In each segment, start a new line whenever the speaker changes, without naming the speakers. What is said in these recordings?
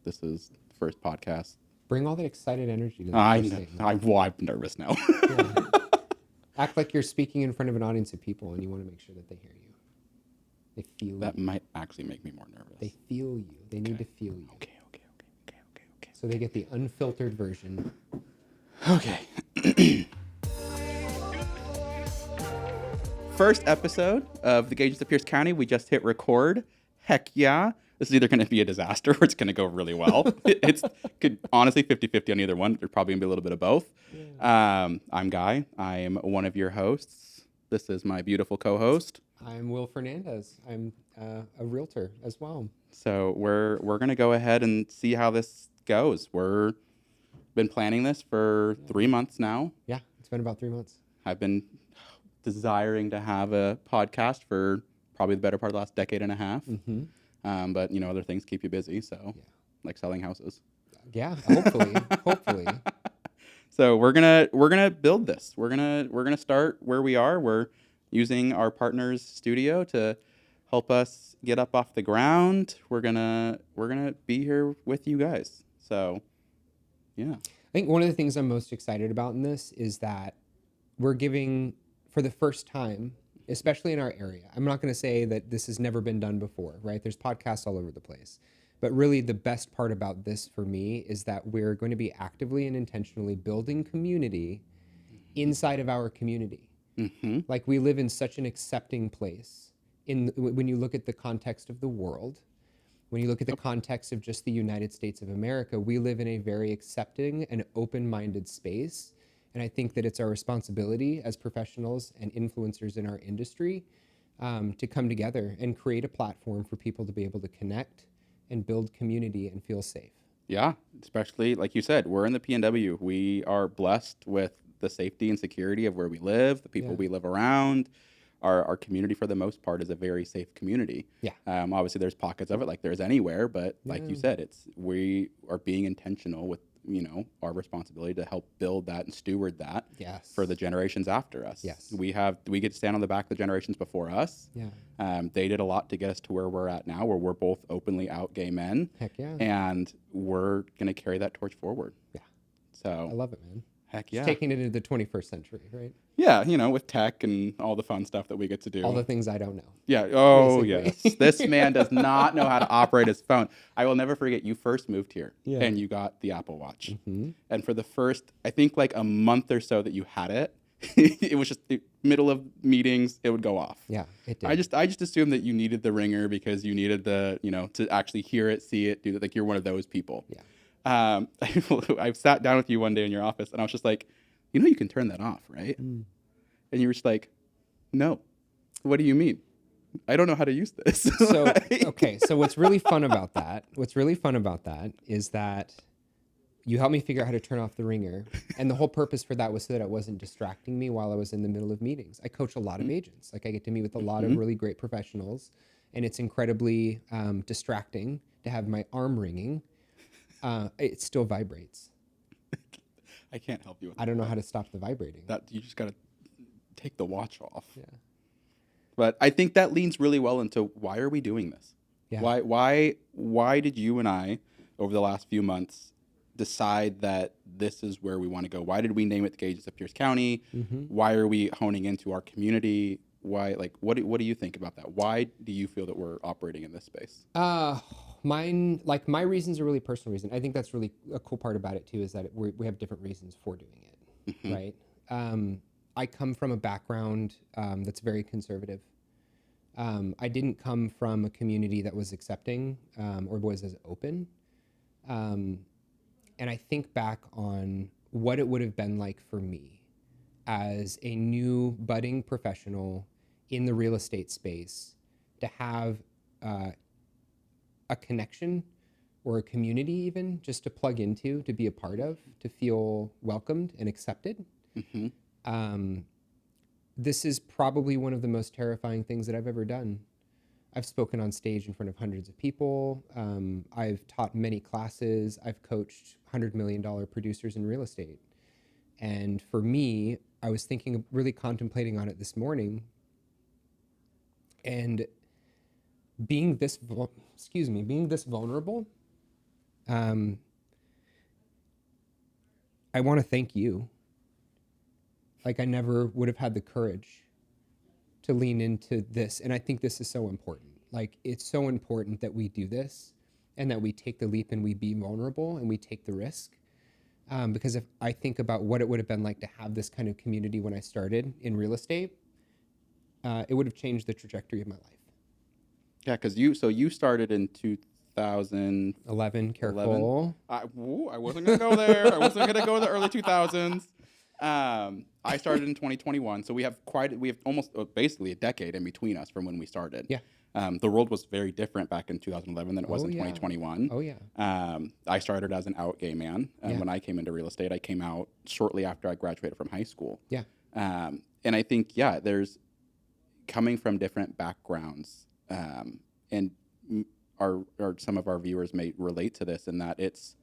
this is the first podcast.
Bring all that excited energy to the
I
first
know.
thing.
I'm nervous now.
Yeah. Act like you're speaking in front of an audience of people and you want to make sure that they hear you. They feel
That
you.
might actually make me more nervous.
They feel you. They need to feel you.
Okay.
So they get the unfiltered version.
Okay. First episode of the Gaygents of Pierce County. We just hit record. Heck yeah. This is either going to be a disaster or it's going to go really well. It's could honestly 50-50 on either one. There's probably going to be a little bit of both. Yeah. I'm Guy. I'm one of your hosts. This is my beautiful co-host.
I'm Wil Fernandez. I'm a realtor as well.
So we're going to go ahead and see how this goes. We're been planning this for 3 months now.
Yeah, it's been about 3 months.
I've been desiring to have a podcast for probably the better part of the last decade and a half. Mm-hmm. But you know, other things keep you busy. So, like selling houses.
Yeah, hopefully.
So we're gonna build this. We're gonna start where we are. We're using our partner's studio to help us get up off the ground. We're gonna be here with you guys. So, yeah.
I think one of the things I'm most excited about in this is that we're giving, for the first time, especially in our area, I'm not going to say that this has never been done before, right? There's podcasts all over the place. But really the best part about this for me is that we're going to be actively and intentionally building community inside of our community. Mm-hmm. Like we live in such an accepting place. When you look at the context of the world, when you look at the context of just the United States of America, we live in a very accepting and open-minded space. And I think that it's our responsibility as professionals and influencers in our industry to come together and create a platform for people to be able to connect and build community and feel safe.
Yeah, especially like you said, we're in the PNW. We are blessed with the safety and security of where we live, the people we live around. Our community, for the most part, is a very safe community. Yeah. Obviously, there's pockets of it like there's anywhere, but like you said, we are being intentional with our responsibility to help build that and steward that for the generations after us. Yes. We get to stand on the back of the generations before us. Yeah. They did a lot to get us to where we're at now, where we're both openly out gay men.
Heck yeah.
And we're gonna carry that torch forward. Yeah. So
I love it, man.
Heck yeah.
Just taking it into the 21st century, right?
Yeah, with tech and all the fun stuff that we get to do.
All the things I don't know.
Yeah. Oh, basically. Yes. This man does not know how to operate his phone. I will never forget, you first moved here and you got the Apple Watch. Mm-hmm. And for the first, I think like a month or so that you had it, it was just the middle of meetings, it would go off. Yeah, it did. I just assumed that you needed the ringer because you needed the, to actually hear it, see it, do that. Like you're one of those people. Yeah. I sat down with you one day in your office and I was just like, you can turn that off, right? Mm. And you were just like, no, what do you mean? I don't know how to use this.
So, okay. So what's really fun about that is that you helped me figure out how to turn off the ringer. And the whole purpose for that was so that it wasn't distracting me while I was in the middle of meetings. I coach a lot of agents. Like I get to meet with a lot of really great professionals and it's incredibly distracting to have my arm ringing. It still vibrates.
I can't help you with
that. I don't know how to stop the vibrating.
That you just got to take the watch off. Yeah. But I think that leans really well into why are we doing this? Yeah. Why did you and I over the last few months decide that this is where we want to go? Why did we name it the Gaygents of Pierce County? Mm-hmm. Why are we honing into our community? Why, what do you think about that? Why do you feel that we're operating in this space?
My reasons are really personal reasons. I think that's really a cool part about it too, is that we have different reasons for doing it, mm-hmm. right? I come from a background that's very conservative. I didn't come from a community that was accepting or was as open. And I think back on what it would have been like for me as a new budding professional in the real estate space to have a connection or a community even just to plug into, to be a part of, to feel welcomed and accepted. Mm-hmm. This is probably one of the most terrifying things that I've ever done. I've spoken on stage in front of hundreds of people. I've taught many classes. I've coached $100 million producers in real estate. And for me, I was really contemplating on it this morning. And being this vulnerable I want to thank you. Like, I never would have had the courage to lean into this. And I think this is so important. Like, it's so important that we do this and that we take the leap and we be vulnerable and we take the risk. Because if I think about what it would have been like to have this kind of community when I started in real estate, it would have changed the trajectory of my life.
Yeah, because you started in 2011.
11, careful.
I wasn't gonna go there. I wasn't gonna go to the early 2000s. I started in 2021, so we have almost basically a decade in between us from when we started.
Yeah.
The world was very different back in 2011 than it was in 2021.
Oh, yeah.
I started as an out gay man. When I came into real estate, I came out shortly after I graduated from high school.
Yeah.
And I think, there's coming from different backgrounds, and some of our viewers may relate to this in that it's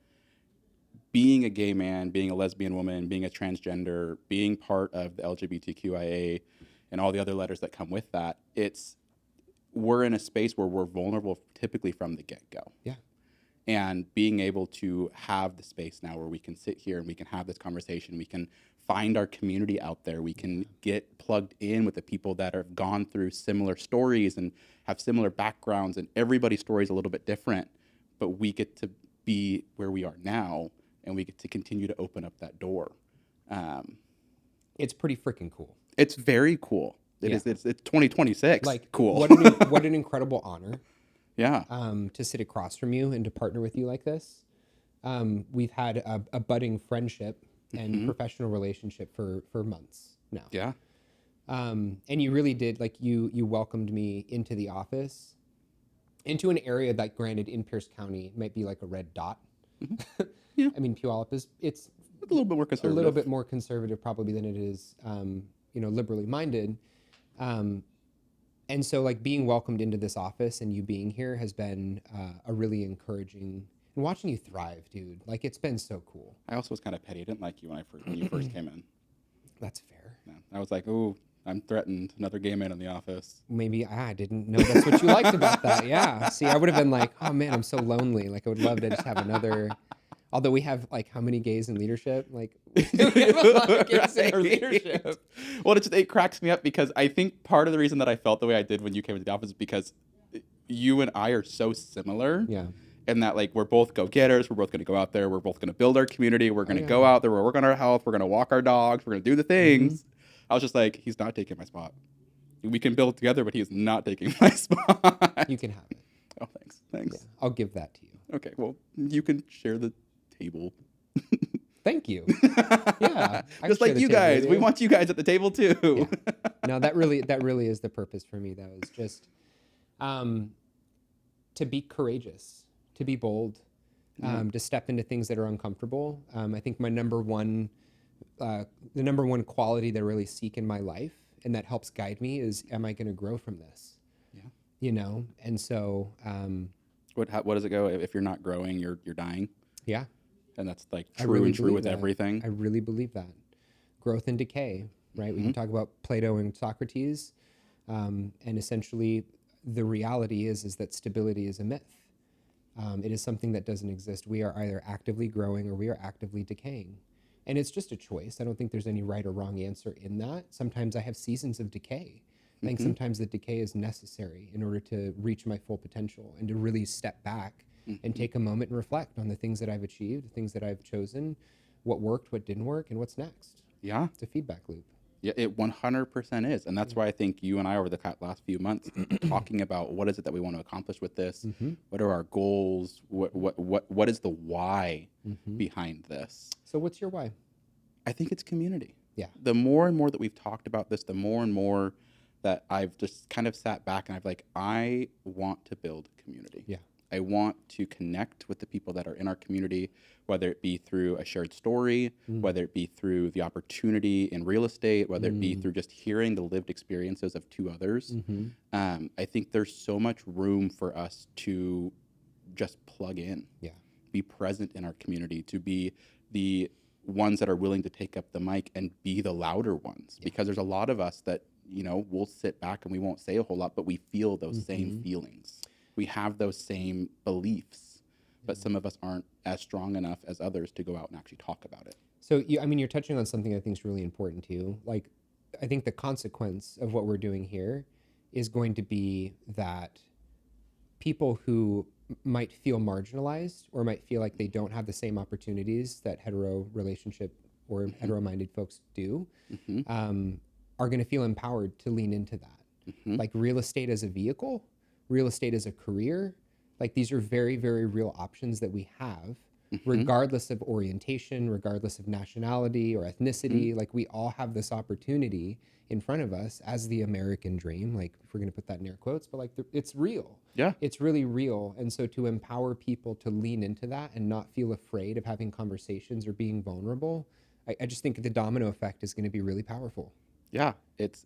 being a gay man, being a lesbian woman, being a transgender, being part of the LGBTQIA and all the other letters that come with that. We're in a space where we're vulnerable typically from the get-go.
Yeah.
And being able to have the space now where we can sit here and we can have this conversation, we can find our community out there, we can get plugged in with the people that have gone through similar stories and have similar backgrounds, and everybody's story is a little bit different, but we get to be where we are now and we get to continue to open up that door.
It's pretty freaking cool.
It's very cool. It's 2026.
Like,
cool.
What an incredible honor.
Yeah.
To sit across from you and to partner with you like this. We've had a budding friendship and professional relationship for months now.
Yeah.
And you really did, like, you welcomed me into the office, into an area that, granted, in Pierce County might be like a red dot.
Yeah.
I mean, Puyallup it's
a little bit more conservative.
A little bit more conservative probably than it is, liberally minded. And so, like, being welcomed into this office and you being here has been a really encouraging, and watching you thrive, dude. Like, it's been so cool.
I also was kind of petty. I didn't like you when you first came in.
That's fair.
Yeah. I was like, oh, I'm threatened. Another gay man in the office.
Maybe I didn't know that's what you liked about that. Yeah. See, I would have been like, oh man, I'm so lonely. Like, I would love to just have another. Although we have, like, how many gays in leadership? Like, we have a lot of gays in our leadership.
Well, it cracks me up because I think part of the reason that I felt the way I did when you came into the office is because you and I are so similar.
Yeah.
And that, like, we're both go-getters. We're both going to go out there. We're both going to build our community. We're going to go out there. We're work on our health. We're going to walk our dogs. We're going to do the things. I was just like, he's not taking my spot. We can build together, but he's not taking my spot.
You can have it.
Oh, thanks.
Yeah, I'll give that to you.
Okay, well, you can share the table.
Thank you. Yeah.
Just like you guys. We want you guys at the table too.
Yeah. No, that really is the purpose for me, though, is just to be courageous, to be bold, to step into things that are uncomfortable. I think the number one quality that I really seek in my life and that helps guide me is, am I going to grow from this? Yeah. And so.
What does it go? If you're not growing, you're dying.
Yeah.
And that's, like, true with
that.
everything.
I really believe that. Growth and decay, right? We can talk about Plato and Socrates. And essentially, the reality is that stability is a myth. It is something that doesn't exist. We are either actively growing or we are actively decaying. And it's just a choice. I don't think there's any right or wrong answer in that. Sometimes I have seasons of decay. I think sometimes the decay is necessary in order to reach my full potential and to really step back and take a moment and reflect on the things that I've achieved, the things that I've chosen, what worked, what didn't work, and what's next.
Yeah.
It's a feedback loop.
Yeah, it 100% is. And that's why I think you and I, over the last few months, talking about what is it that we want to accomplish with this, what are our goals, what is the why behind this.
So what's your why?
I think it's community.
Yeah.
The more and more that we've talked about this, the more and more that I've just kind of sat back and I want to build community.
Yeah.
I want to connect with the people that are in our community, whether it be through a shared story, whether it be through the opportunity in real estate, whether it be through just hearing the lived experiences of two others. I think there's so much room for us to just plug in, be present in our community, to be the ones that are willing to take up the mic and be the louder ones, because there's a lot of us that, we'll sit back and we won't say a whole lot, but we feel those same feelings. We have those same beliefs. but some of us aren't as strong enough as others to go out and actually talk about it.
So, I mean, you're touching on something I think is really important too. Like, I think the consequence of what we're doing here is going to be that people who might feel marginalized or might feel like they don't have the same opportunities that hetero relationship or hetero-minded folks do, are going to feel empowered to lean into that. Like real estate as a vehicle, real estate as a career, like these are very, very real options that we have, regardless of orientation, regardless of nationality or ethnicity. Like we all have this opportunity in front of us as the American dream, like if we're going to put that in air quotes, but like it's real.
Yeah.
It's really real. And so to empower people to lean into that and not feel afraid of having conversations or being vulnerable, I just think the domino effect is going to be really powerful.
Yeah, this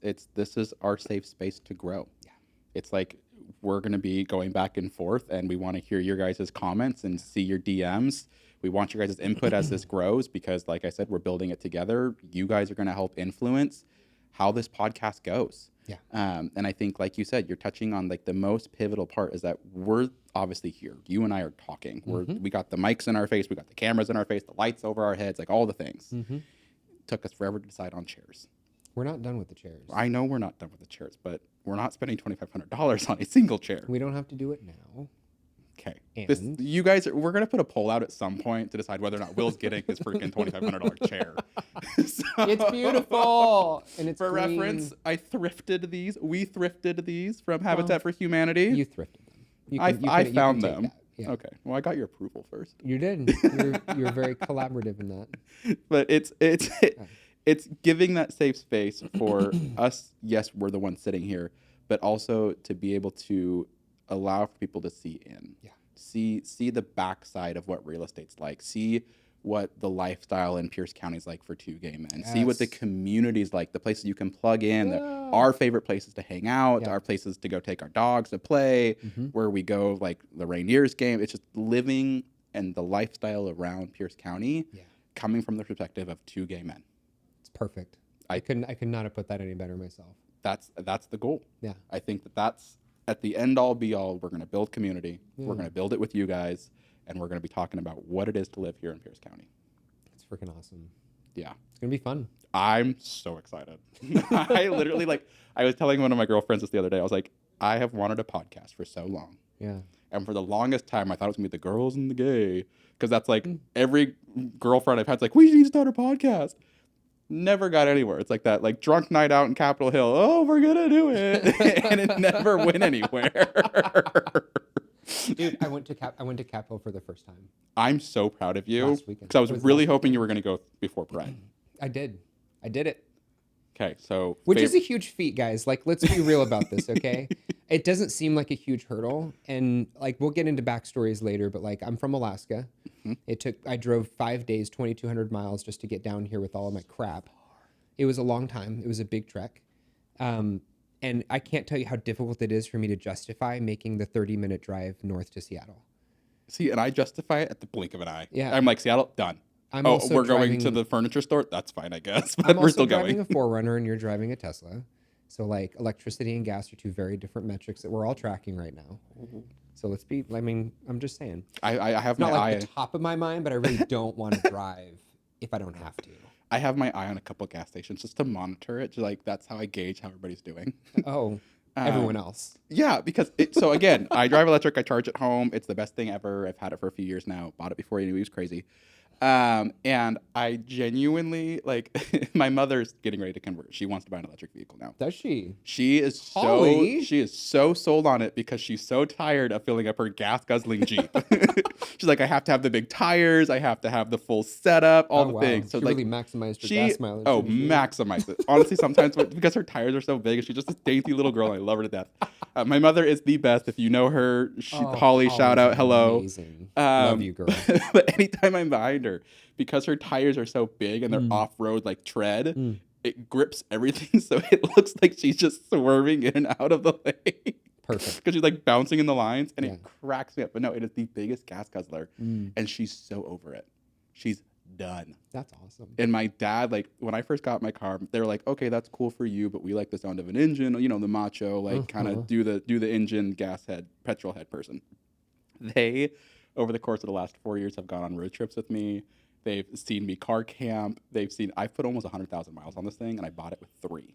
is our safe space to grow. Yeah. It's like we're going to be going back and forth, and we want to hear your guys' comments and see your DMs. We want your guys' input as this grows because, like I said, we're building it together. You guys are going to help influence how this podcast goes.
Yeah.
And I think, like you said, you're touching on like the most pivotal part is that we're obviously here. You and I are talking. We got the mics in our face. We got the cameras in our face, the lights over our heads, like all the things. Took us forever to decide on chairs.
We're not done with the chairs.
I know we're not done with the chairs, but we're not spending $2,500 on a single chair.
We don't have to do it now.
Okay.
And
You guys, we're going to put a poll out at some point to decide whether or not Will's getting his freaking $2,500 chair.
It's beautiful. And it's
for
green.
reference, I thrifted these. We thrifted these from Habitat for Humanity.
You thrifted them.
I found them.
Yeah.
Okay. Well, I got your approval first.
You did. You're very collaborative in that.
But it's giving that safe space for us. Yes, we're the ones sitting here, but also to be able to allow for people to see in.
Yeah.
See the backside of what real estate's like. See what the lifestyle in Pierce County is like for two gay men.
Yes.
See what the community's like, the places you can plug in, our favorite places to hang out, our places to go take our dogs to play, where we go like the Reindeers game. It's just living and the lifestyle around Pierce County coming from the perspective of two gay men.
It's perfect. I could not have put that any better myself.
That's the goal.
Yeah.
I think that's at the end all be all. We're going to build community. We're going to build it with you guys. And we're going to be talking about what it is to live here in Pierce County.
It's freaking awesome.
Yeah.
It's going to be fun.
I'm so excited. I literally, I was telling one of my girlfriends this the other day. I was like, I have wanted a podcast for so long.
Yeah.
And for the longest time, I thought it was going to be the girls and the gay. Because that's like every girlfriend I've had is like, we need to start a podcast. Never got anywhere. It's like that, like drunk night out in Capitol Hill. Oh, we're going to do it. And it never went anywhere.
Dude, I went to Capitol for the first time.
I'm so proud of you.
Last weekend.
Because I was really hoping you were going to go before Pride.
I did it.
Okay, so...
Which is a huge feat, guys. Like, let's be real about this, okay? It doesn't seem like a huge hurdle. And, like, we'll get into backstories later, but, like, I'm from Alaska. I drove 5 days, 2,200 miles just to get down here with all of my crap. It was a long time. It was a big trek. And I can't tell you how difficult it is for me to justify making the 30-minute drive north to Seattle.
See, and I justify it at the blink of an eye.
Yeah.
I'm like, Seattle, done. We're going to the furniture store? That's fine, I guess. But we're still going.
I'm also driving a 4Runner and you're driving a Tesla. So, like, electricity and gas are two very different metrics that we're all tracking right now. So I'm just saying.
I have
it's
my
not
eye...
like the top of my mind, but I really don't want to drive if I don't have to.
I have my eye on a couple gas stations just to monitor it. Like, that's how I gauge how everybody's doing.
Oh, everyone else.
Yeah, because so again, I drive electric. I charge at home. It's the best thing ever. I've had it for a few years now. Bought it before he was crazy. And I genuinely, like, my mother's getting ready to convert. She wants to buy an electric vehicle now.
Does she?
She is so sold on it because she's so tired of filling up her gas guzzling Jeep. She's like, I have to have the big tires. I have to have the full setup, all the things. So
she
like,
really maximized her gas mileage.
Oh, maximized it. Honestly, sometimes because her tires are so big, she's just a dainty little girl. And I love her to death. My mother is the best. If you know her, Holly, shout out, hello.
Amazing. Love you, girl.
But anytime I'm behind her, because her tires are so big and they're off-road like tread, it grips everything, so it looks like she's just swerving in and out of the lane.
Perfect.
Because she's like bouncing in the lines, and it cracks me up. But no, it is the biggest gas guzzler, and she's so over it. She's done.
That's awesome.
And my dad, like, when I first got my car, they were like, okay, that's cool for you, but we like the sound of an engine, you know, the macho, like, kind of do the engine, gas head, petrol head person. They over the course of the last 4 years have gone on road trips with me. They've seen me car camp. I've put almost 100,000 miles on this thing, and I bought it with 3.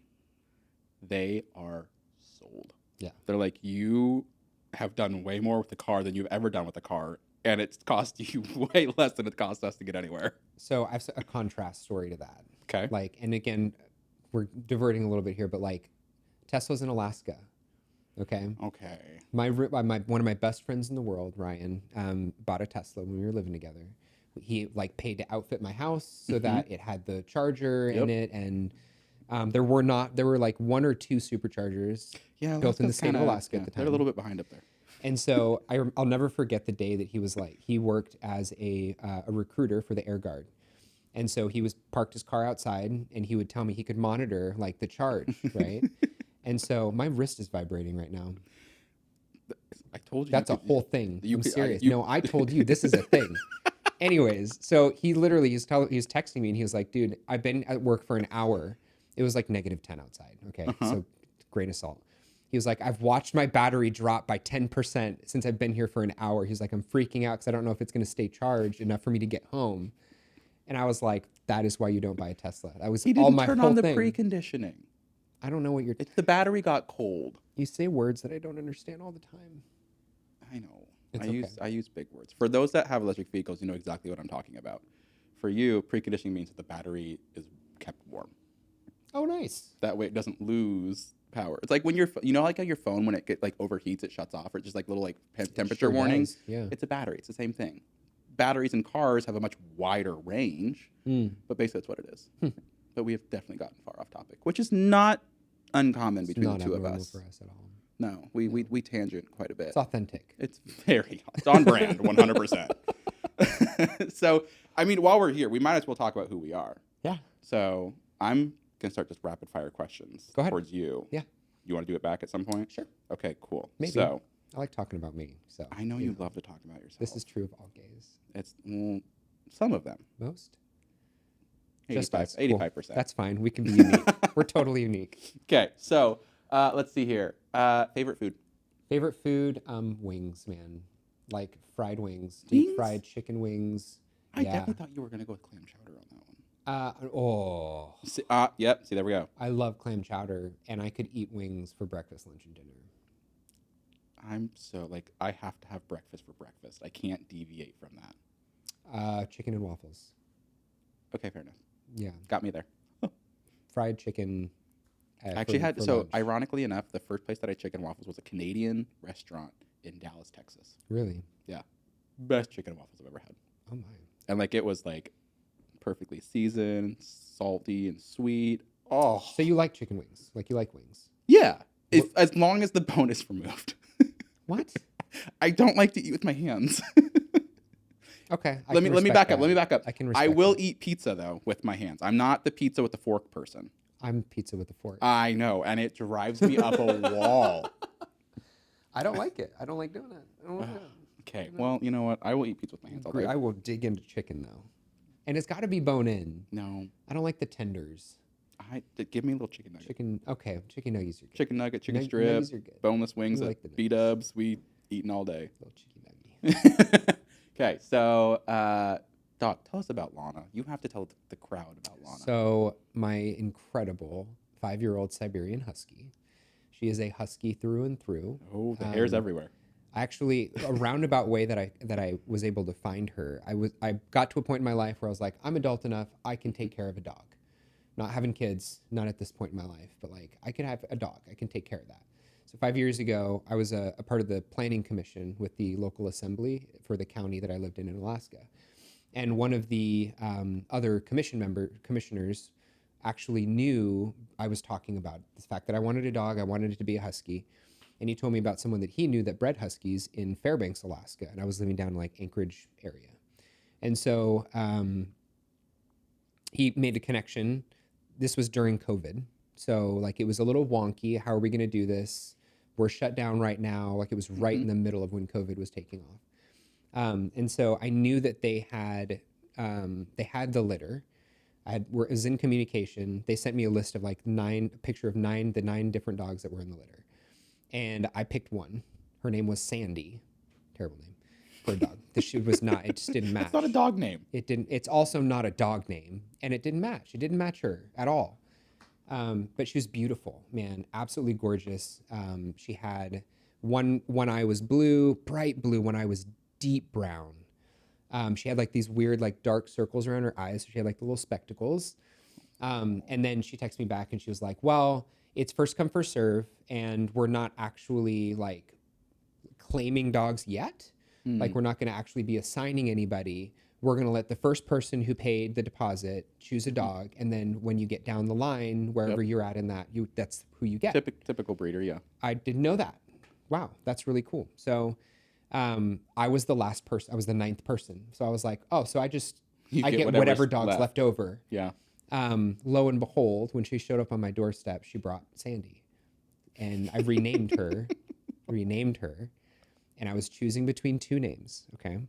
They are sold.
Yeah.
They're like, you have done way more with the car than you've ever done with the car, and it's cost you way less than it cost us to get anywhere.
So I have a contrast story to that.
Okay.
Like, and again, we're diverting a little bit here, but like, Tesla's in Alaska. Okay.
Okay.
One of my best friends in the world, Ryan, bought a Tesla when we were living together. He like paid to outfit my house so that it had the charger in it, and there were like 1 or 2 superchargers built in the state of Alaska at the time.
They're a little bit behind up there.
And so I'll never forget the day that he worked as a recruiter for the Air Guard. And so he was parked his car outside, and he would tell me he could monitor like the charge, right? And so my wrist is vibrating right now.
I told you.
That's a whole thing. I'm serious. No, I told you this is a thing. Anyways, so he literally he was texting me, and he was like, dude, I've been at work for an hour. It was like -10 outside. Okay. So grain of salt. He was like, I've watched my battery drop by 10% since I've been here for an hour. He's like, I'm freaking out because I don't know if it's going to stay charged enough for me to get home. And I was like, that is why you don't buy a Tesla. That was
he
all
didn't
my
turn
whole
on the
thing.
preconditioning.
I don't know what you're...
The battery got cold.
You say words that I don't understand all the time.
I know.
It's
I use big words. For those that have electric vehicles, you know exactly what I'm talking about. For you, preconditioning means that the battery is kept warm.
Oh, nice.
That way it doesn't lose power. It's like when like how your phone, when it like overheats, it shuts off, or just like little like temperature warnings.
Yeah.
It's a battery. It's the same thing. Batteries in cars have a much wider range, but basically that's what it is. But we have definitely gotten far off topic, which is not uncommon between the two of us.
For us at all.
No, we tangent quite a bit.
It's authentic.
It's on brand, 100%. So, I mean, while we're here, we might as well talk about who we are.
Yeah.
So I'm going to start just rapid fire questions towards you.
Yeah.
You want to do it back at some point?
Sure.
Okay, cool.
Maybe.
So
I like talking about me. So
I know you love to talk about yourself.
This is true of all gays.
It's some of them.
Most?
85%.
Cool. That's fine. We can be unique. We're totally unique.
Okay, so let's see here. Favorite food?
Favorite food? Wings, man. Like fried wings. Deep fried chicken wings.
I definitely thought you were going to go with clam chowder on that one. Yep. See, there we go.
I love clam chowder, and I could eat wings for breakfast, lunch, and dinner.
I have to have breakfast for breakfast. I can't deviate from that.
Chicken and waffles.
Okay, fair enough.
Yeah.
Got me there.
Fried chicken.
Actually lunch. Ironically enough, the first place that I had chicken and waffles was a Canadian restaurant in Dallas, Texas.
Really?
Yeah. Best chicken and waffles I've ever had.
Oh, my.
And it was perfectly seasoned, salty and sweet. Oh.
So you like chicken wings? Like you like wings?
Yeah. As long as the bone is removed.
What?
I don't like to eat with my hands.
Okay.
Let me back up.
I can respect
I will eat pizza though with my hands. I'm not the pizza with the fork person.
I'm pizza with a fork.
I know, and it drives me up a wall.
I don't like it. I don't like doing it.
Okay. Well, you know what? I will eat pizza with my hands all day.
I will dig into chicken though, and it's got to be bone in.
No.
I don't like the tenders.
Give me a little chicken nugget.
Chicken nuggets are good.
Chicken nugget, chicken strip, boneless wings at B-Dubs. We eating all day.
Little chicken nugget.
Okay, so Doc, tell us about Lana. You have to tell the crowd about Lana.
So my incredible 5-year-old Siberian Husky. She is a husky through and through.
Oh, the hair's everywhere.
Actually, a roundabout way that I was able to find her. I got to a point in my life where I was like, I'm adult enough. I can take care of a dog. Not having kids, not at this point in my life, but I could have a dog. I can take care of that. So 5 years ago, I was a part of the planning commission with the local assembly for the county that I lived in Alaska. And one of the other commissioners actually knew I was talking about the fact that I wanted a dog. I wanted it to be a husky. And he told me about someone that he knew that bred huskies in Fairbanks, Alaska. And I was living down Anchorage area. And so he made a connection. This was during COVID. So it was a little wonky. How are we going to do this? We're shut down right now. It was right in the middle of when COVID was taking off. And so I knew that they had the litter. Was in communication. They sent me a list of the 9 different dogs that were in the litter. And I picked one. Her name was Sandy. Terrible name. for a dog. The shoe was not. It just didn't match.
It's not a dog name.
It didn't. It's also not a dog name, and it didn't match. It didn't match her at all. But she was beautiful, man, absolutely gorgeous. She had one eye was blue, bright blue. One eye was deep brown. She had like these weird like dark circles around her eyes. So she had like the little spectacles. And then she texted me back and she was like, well, it's first come, first serve. And we're not actually like claiming dogs yet. Like we're not going to actually be assigning anybody. We're going to let the first person who paid the deposit choose a dog. And then when you get down the line, wherever you're at in that, that's who you get.
Typical breeder, yeah.
I didn't know that. Wow, that's really cool. So I was the last person. I was the 9th person. So I was like, oh, so I get whatever dog's left over.
Yeah.
Lo and behold, when she showed up on my doorstep, she brought Sandy. And I renamed her. And I was choosing between 2 names, okay?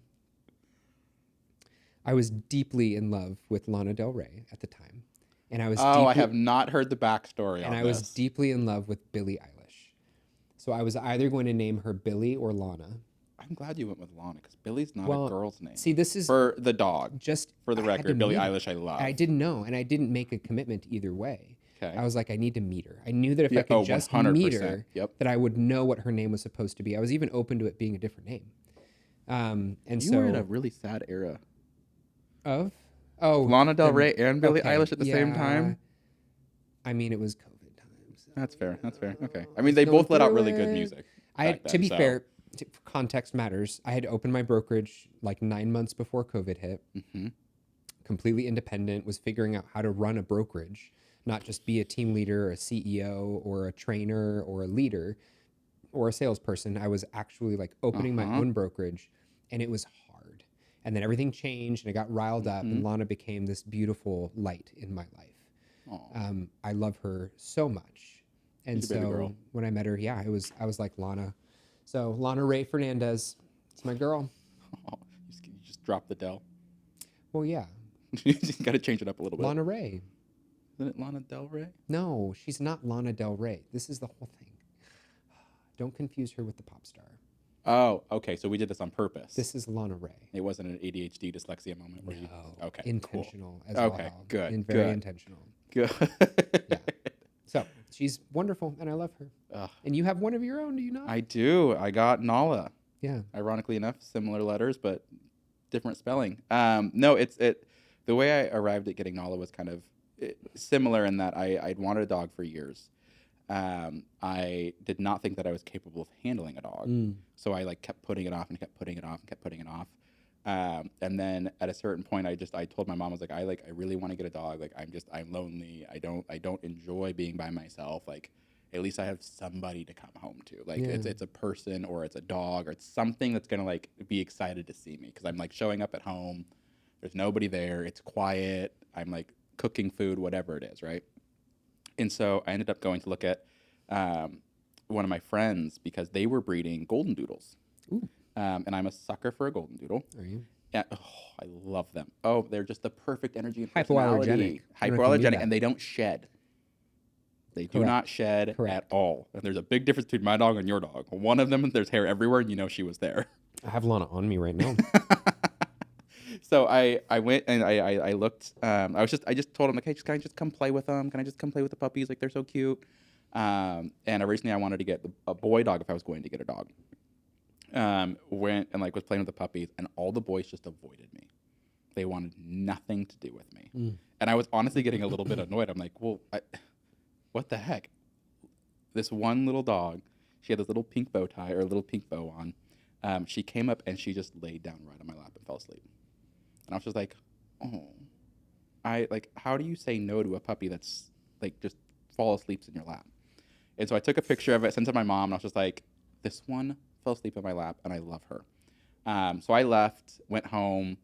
I was deeply in love with Lana Del Rey at the time. And I was
I have not heard the backstory
and I was deeply in love with Billie Eilish. So I was either going to name her Billie or Lana.
I'm glad you went with Lana because Billie's not a girl's name.
See, this is
for the dog.
Just
for the record, Billie Eilish, I love.
I didn't know, and I didn't make a commitment either way.
Okay.
I was like, I need to meet her. I knew that if I could just meet her,
yep.
that I would know what her name was supposed to be. I was even open to it being a different name. And
you were in a really sad era.
Of?
Lana Del Rey and Billie Eilish at the same time?
I mean, it was COVID times.
That's fair. Okay. I mean, they both let out really good music.
To be fair, context matters. I had opened my brokerage like 9 months before COVID hit.
Mm-hmm.
Completely independent, was figuring out how to run a brokerage, not just be a team leader, or a CEO, or a trainer, or a leader, or a salesperson. I was actually like opening my own brokerage, and it was hard. And then everything changed, and I got riled up, and Lana became this beautiful light in my life. I love her so much. And so when I met her, I was like, Lana. So Lana Ray Fernandez, it's my girl.
Oh, you just dropped the Del.
Well, yeah.
You just got to change it up a little bit.
Lana Ray.
Isn't it Lana Del Rey?
No, she's not Lana Del Rey. This is the whole thing. Don't confuse her with the pop star.
Oh, okay. So we did this on purpose.
This is Lana Ray.
It wasn't an ADHD dyslexia moment where you. Okay.
Intentional
cool.
as well.
Okay. Good.
And very intentional.
Good.
Yeah. So she's wonderful, and I love her. And you have one of your own, do you not?
I do. I got Nala.
Yeah.
Ironically enough, similar letters, but different spelling. No, the way I arrived at getting Nala was kind of similar in that I'd wanted a dog for years. I did not think that I was capable of handling a dog. So I like kept putting it off and kept putting it off and kept putting it off. And then at a certain point, I told my mom, I was like, I really want to get a dog. Like, I'm lonely. I don't enjoy being by myself. Like, at least I have somebody to come home to. Like, it's a person or it's a dog or it's something that's going to like be excited to see me. Cause I'm like showing up at home. There's nobody there. It's quiet. I'm like cooking food, whatever it is. Right. And so I ended up going to look at, one of my friends because they were breeding golden doodles.
Ooh.
And I'm a sucker for a golden doodle.
Are you?
Yeah, I love them. Oh, they're just the perfect energy and personality.
Hypoallergenic.
And they don't shed. They do not shed at all. And there's a big difference between my dog and your dog. One of them, there's hair everywhere, and you know she was there.
I have Lana on me right now.
So I went and I looked. I just told him like, hey, can I just come play with them? Can I just come play with the puppies? Like they're so cute. And originally I wanted to get a boy dog if I was going to get a dog. Went and like was playing with the puppies, and all the boys just avoided me. They wanted nothing to do with me, and I was honestly getting a little bit annoyed. I'm like, well, what the heck? This one little dog, she had this little pink bow tie or a little pink bow on. She came up and she just laid down right on my lap and fell asleep. And I was just like, oh, how do you say no to a puppy that's like just fall asleep in your lap? And so I took a picture of it, sent it to my mom, and I was just like, this one fell asleep in my lap, and I love her. So I left, went home,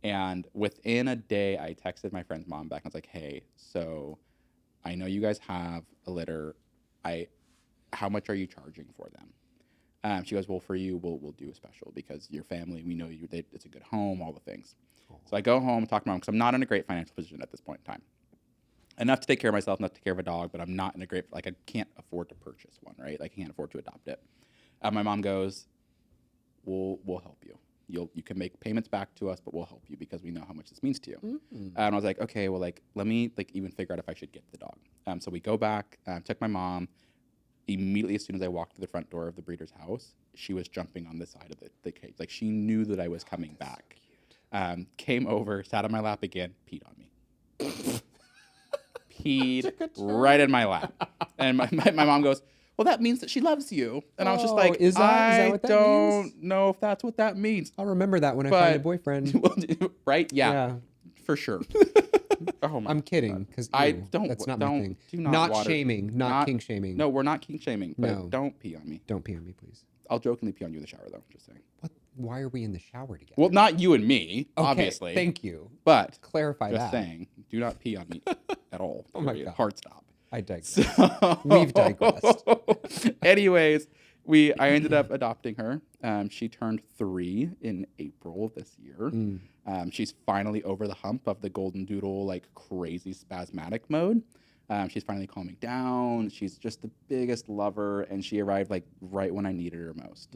and within a day, I texted my friend's mom back. And I was like, hey, so I know you guys have a litter. How much are you charging for them? She goes, well, for you, we'll do a special because your family, we know it's a good home, all the things. Oh. So I go home, talk to my mom, because I'm not in a great financial position at this point in time. Enough to take care of myself, enough to take care of a dog, but I'm not in a great, I can't afford to purchase one, right? I can't afford to adopt it. My mom goes, we'll help you. you can make payments back to us, but we'll help you because we know how much this means to you. And I was like, okay, well, like, let me like even figure out if I should get the dog. So we go back, took my mom. Immediately, as soon as I walked to the front door of the breeder's house, she was jumping on the side of the cage. Like, she knew that I was coming back. Came over, sat on my lap again, peed on me. Peed right in my lap. And my mom goes, well, that means that she loves you. And I was just like,
is that what that
don't
means?
know if that's what that means.
I'll remember that when I find a boyfriend.
Right? Yeah. For sure. Oh my
I'm kidding, because that's not my thing. Not shaming, not kink shaming.
No, we're not kink shaming. But don't pee on me.
Don't pee on me, please.
I'll jokingly pee on you in the shower, though. Just saying.
What? Why are we in the shower together?
Well, not you and me, obviously.
Thank you.
But
clarify
just
that.
saying, do not pee on me at all.
Oh my God.
Hard stop.
I digress. We've digressed.
Anyways, I ended up adopting her. She turned 3 in April of this year. She's finally over the hump of the golden doodle, like crazy spasmatic mode. She's finally calming down. She's just the biggest lover, and she arrived like right when I needed her most.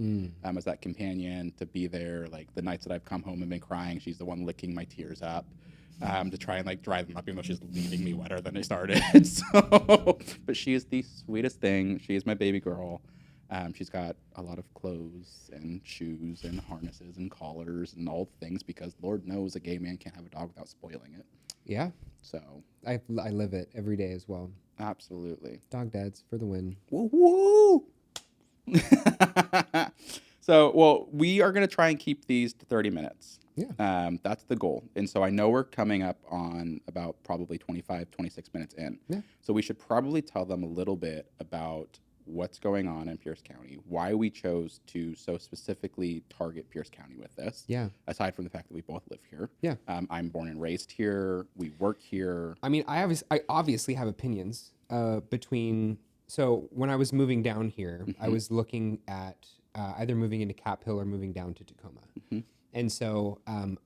As that companion to be there, like the nights that I've come home and been crying, she's the one licking my tears up. To try and like dry them up, even though she's leaving me wetter than they started. But she is the sweetest thing. She is my baby girl. She's got a lot of clothes and shoes and harnesses and collars and all the things because Lord knows a gay man can't have a dog without spoiling it.
Yeah.
So
I live it every day as well.
Absolutely.
Dog dads for the win.
Woo woo. So, well, we are going to try and keep these to 30 minutes.
Yeah.
That's the goal. And so I know we're coming up on about probably 25, 26 minutes in.
Yeah.
So we should probably tell them a little bit about what's going on in Pierce County, why we chose to so specifically target Pierce County with this.
Yeah.
Aside from the fact that we both live here.
Yeah.
I'm born and raised here. We work here.
I mean, I obviously have opinions so when I was moving down here, I was looking at either moving into Cap Hill or moving down to Tacoma. And so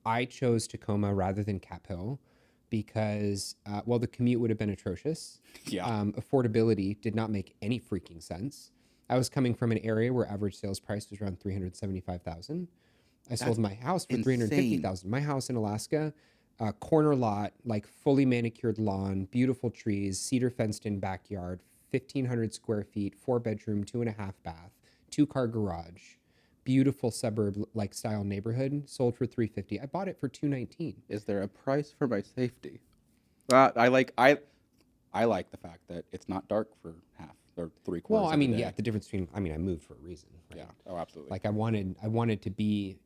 I chose Tacoma rather than Cap Hill because, the commute would have been atrocious.
Yeah.
Affordability did not make any freaking sense. I was coming from an area where average sales price was around $375,000. I sold my house for $350,000. My house in Alaska, corner lot, like fully manicured lawn, beautiful trees, cedar fenced in backyard, 1,500 square feet, 4-bedroom, 2.5 bath, 2-car garage. Beautiful suburb like style neighborhood, sold for $350,000. I bought it for $219,000.
Is there a price for my safety? I like the fact that it's not dark for half or 3/4.
Well, I mean, the difference between I moved for a reason. Right?
Yeah. Oh, absolutely.
Like I wanted to be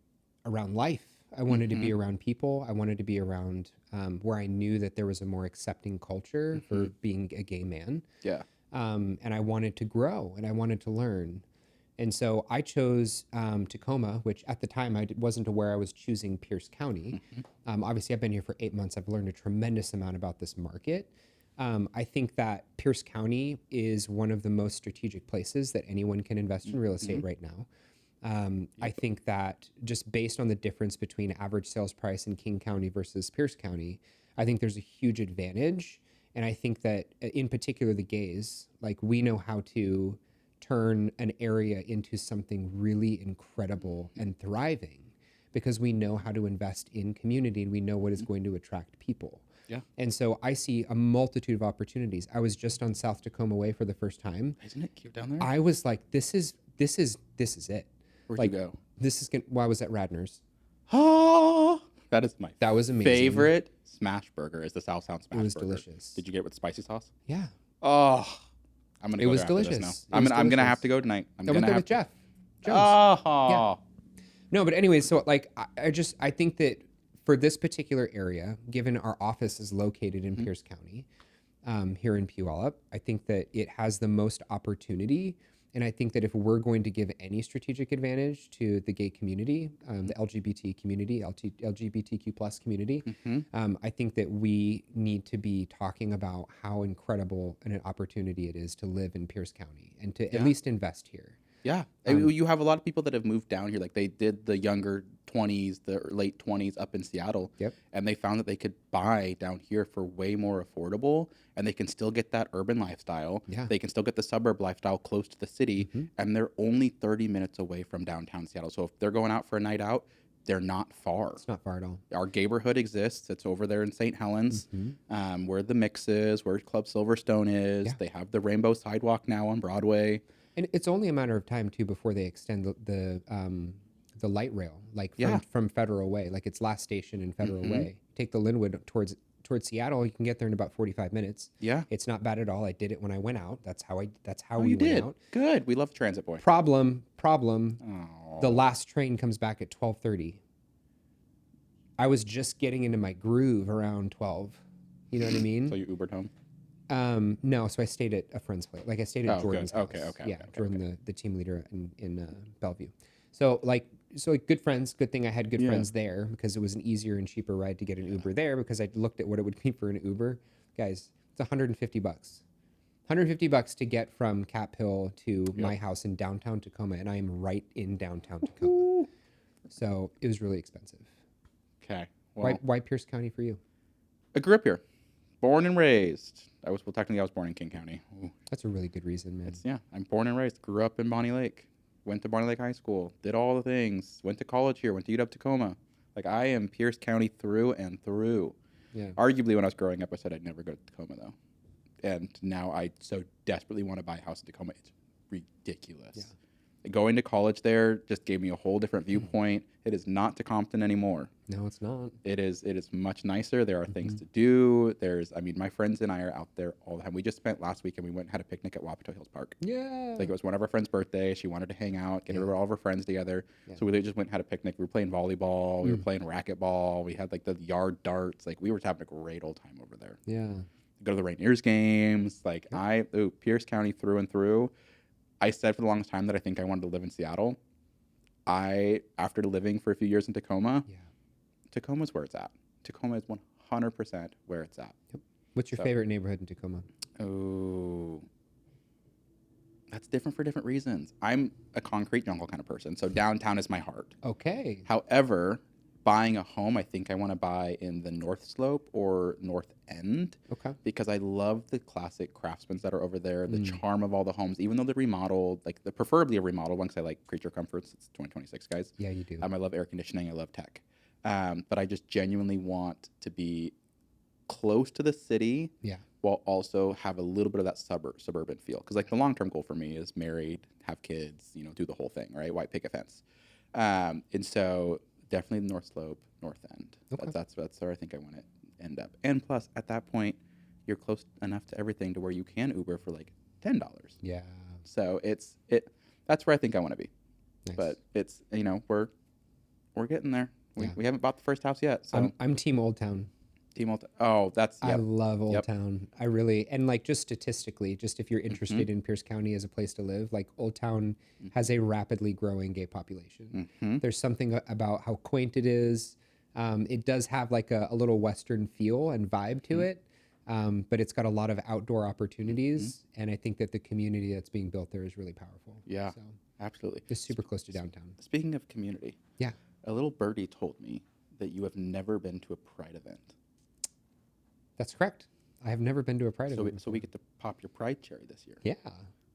around life. I wanted to be around people. I wanted to be around where I knew that there was a more accepting culture for being a gay man.
Yeah.
And I wanted to grow and I wanted to learn. And so I chose Tacoma, which at the time I wasn't aware I was choosing Pierce County. Obviously, I've been here for 8 months. I've learned a tremendous amount about this market. I think that Pierce County is one of the most strategic places that anyone can invest in real estate right now. I think that just based on the difference between average sales price in King County versus Pierce County, I think there's a huge advantage. And I think that in particular, the gays, like we know how to turn an area into something really incredible and thriving because we know how to invest in community and we know what is going to attract people.
Yeah.
And so I see a multitude of opportunities. I was just on South Tacoma Way for the first time.
Isn't it cute down there?
I was like, this is it.
Where'd
like,
you go?
I was at Radner's.
Oh, that is my
That was amazing.
favorite smash burger is the South Sound smash burger.
It was delicious.
Did you get it with spicy sauce?
Yeah.
Oh, I'm gonna.
It
go
was
there after
delicious.
this now. I'm gonna have to go tonight.
I went there with Jeff Jones.
Oh.
Yeah. No, but anyways, so like I think that for this particular area, given our office is located in Pierce County, here in Puyallup, I think that it has the most opportunity. And I think that if we're going to give any strategic advantage to the gay community, the LGBT community, LGBTQ plus community, I think that we need to be talking about how incredible an opportunity it is to live in Pierce County and to at least invest here.
Yeah. You have a lot of people that have moved down here. Like they did the younger 20s, the late 20s up in Seattle.
Yep.
And they found that they could buy down here for way more affordable and they can still get that urban lifestyle.
Yeah.
They can still get the suburb lifestyle close to the city. And they're only 30 minutes away from downtown Seattle. So if they're going out for a night out, they're not far.
It's not far at all.
Our neighborhood exists. It's over there in St. Helens, where the Mix is, where Club Silverstone is.
Yeah.
They have the Rainbow Sidewalk now on Broadway.
And it's only a matter of time too before they extend the light rail, like from Federal Way, like its last station in Federal Way. Take the Linwood towards Seattle. You can get there in about 45 minutes.
Yeah,
it's not bad at all. I did it when I went out. That's how
we
went
did.
Out.
Good. We love Transit Boy.
Problem.
Aww.
The last train comes back at 12:30. I was just getting into my groove around 12. You know what I mean?
So you Ubered home?
No, so I stayed at a friend's place. Like I stayed at Jordan's house.
Okay.
Yeah, Jordan, the team leader in Bellevue. So good friends. Good thing I had good friends there, because it was an easier and cheaper ride to get an Uber there, because I looked at what it would be for an Uber. Guys, it's $150. $150 to get from Cap Hill to my house in downtown Tacoma, and I am right in downtown Tacoma. So it was really expensive.
Okay. Well,
Why Pierce County for you?
I grew up here, born and raised. I was born in King County. Ooh.
That's a really good reason, man.
I'm born and raised. Grew up in Bonnie Lake. Went to Bonnie Lake High School. Did all the things. Went to college here. Went to UW Tacoma. Like, I am Pierce County through and through. Yeah. Arguably, when I was growing up, I said I'd never go to Tacoma, though. And now I so desperately want to buy a house in Tacoma. It's ridiculous. Yeah. Going to college there just gave me a whole different viewpoint. It is not to Compton anymore.
No, it's not.
It is much nicer. There are things to do. My friends and I are out there all the time. We just spent last weekend, we went and had a picnic at Wapato Hills Park.
Yeah.
Like, it was one of our friends' birthday. She wanted to hang out, get all of her friends together. Yeah. So we just went and had a picnic. We were playing volleyball. We were playing racquetball. We had like the yard darts. Like, we were having a great old time over there.
Yeah.
Go to the Rainiers games. Like, Pierce County through and through. I said for the longest time that I think I wanted to live in Seattle. After living for a few years in Tacoma, Tacoma's where it's at. Tacoma is 100% where it's at.
Yep. What's your favorite neighborhood in Tacoma?
Oh, that's different for different reasons. I'm a concrete jungle kind of person, so downtown is my heart.
Okay.
However, buying a home, I think I want to buy in the North Slope or North End. Okay. Because I love the classic craftsmen that are over there, the charm of all the homes, even though they're remodeled, like they're preferably a remodeled one, because I like creature comforts. It's 2026, guys.
Yeah, you do.
I love air conditioning. I love tech. But I just genuinely want to be close to the city. Yeah. While also have a little bit of that suburban feel. Because like the long-term goal for me is married, have kids, do the whole thing, right? White picket fence. And so definitely the North Slope, North End. Okay. That's where I think I want to end up. And plus, at that point, you're close enough to everything to where you can Uber for like $10. Yeah. So that's where I think I want to be. Nice. But it's we're getting there. We haven't bought the first house yet. So
I'm Team Old Town.
Team Old Town. Oh, that's
I love Old Town. I really, and like just statistically, just if you're interested in Pierce County as a place to live, like Old Town has a rapidly growing gay population. There's something about how quaint it is. It does have like a little Western feel and vibe to it, but it's got a lot of outdoor opportunities, and I think that the community that's being built there is really powerful. Yeah, so, absolutely. It's super close to downtown. Speaking of community, a little birdie told me that you have never been to a Pride event. That's correct. I have never been to a Pride event. So we get to pop your Pride cherry this year. Yeah.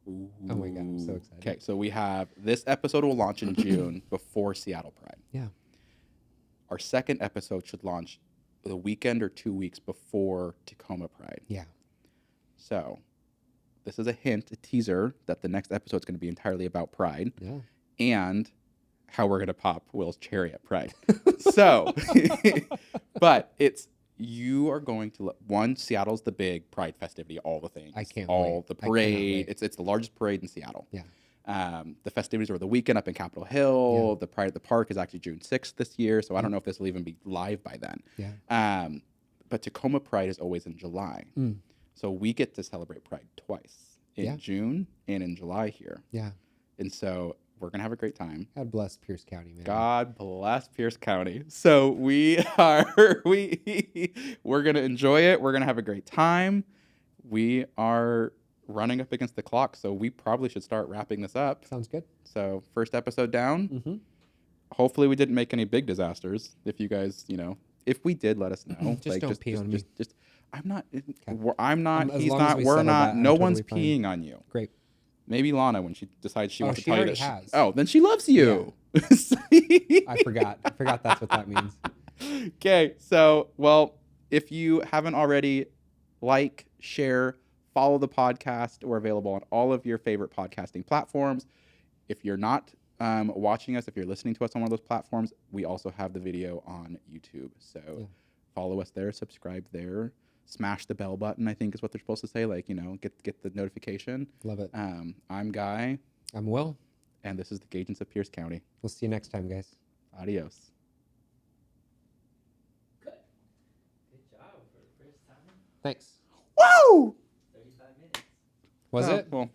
Ooh. Oh my God, I'm so excited. Okay, so we have, this episode will launch in June before Seattle Pride. Yeah. Our second episode should launch the weekend or 2 weeks before Tacoma Pride. Yeah. So this is a hint, a teaser, that the next episode is going to be entirely about Pride. Yeah. And how we're going to pop Will's cherry at Pride. So, but you are going to Seattle's the big Pride festivity, all the things. I can't wait. The parade. It's the largest parade in Seattle. Yeah. The festivities are the weekend up in Capitol Hill. Yeah. The Pride at the Park is actually June 6th this year, so I don't know if this will even be live by then. Yeah. But Tacoma Pride is always in July. So we get to celebrate Pride twice, in June and in July here. Yeah. And so we're going to have a great time. God bless Pierce County, man. God bless Pierce County. So we're going to enjoy it. We're going to have a great time. We are running up against the clock, so we probably should start wrapping this up. Sounds good. So first episode down. Mm-hmm. Hopefully we didn't make any big disasters. If you guys, if we did, let us know. Just don't pee on me. I'm not, he's not, we're not, no one's peeing on you. Great. Maybe Lana, when she decides she wants to tell you that. Oh, then she loves you. I forgot that's what that means.
Okay, so, well, if you haven't already, like, share, follow the podcast. We're available on all of your favorite podcasting platforms. If you're not watching us, if you're listening to us on one of those platforms, we also have the video on YouTube. So follow us there, subscribe there, smash the bell button, I think is what they're supposed to say. Like, you know, get the notification.
Love it.
I'm Guy.
I'm Will.
And this is the Gaygents of Pierce County.
We'll see you next time, guys.
Adios.
Good job for the first time.
Thanks.
Woo!
35 minutes.
Was it?
Well,